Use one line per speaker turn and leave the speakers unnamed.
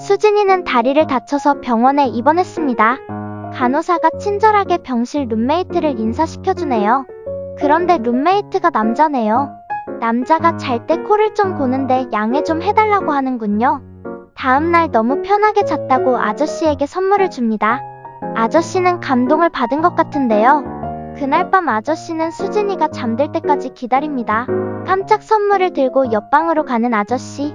수진이는 다리를 다쳐서 병원에 입원했습니다. 간호사가 친절하게 병실 룸메이트를 인사시켜주네요. 그런데 룸메이트가 남자네요. 남자가 잘 때 코를 좀 고는데 양해 좀 해달라고 하는군요. 다음날 너무 편하게 잤다고 아저씨에게 선물을 줍니다. 아저씨는 감동을 받은 것 같은데요. 그날 밤 아저씨는 수진이가 잠들 때까지 기다립니다. 깜짝 선물을 들고 옆방으로 가는 아저씨.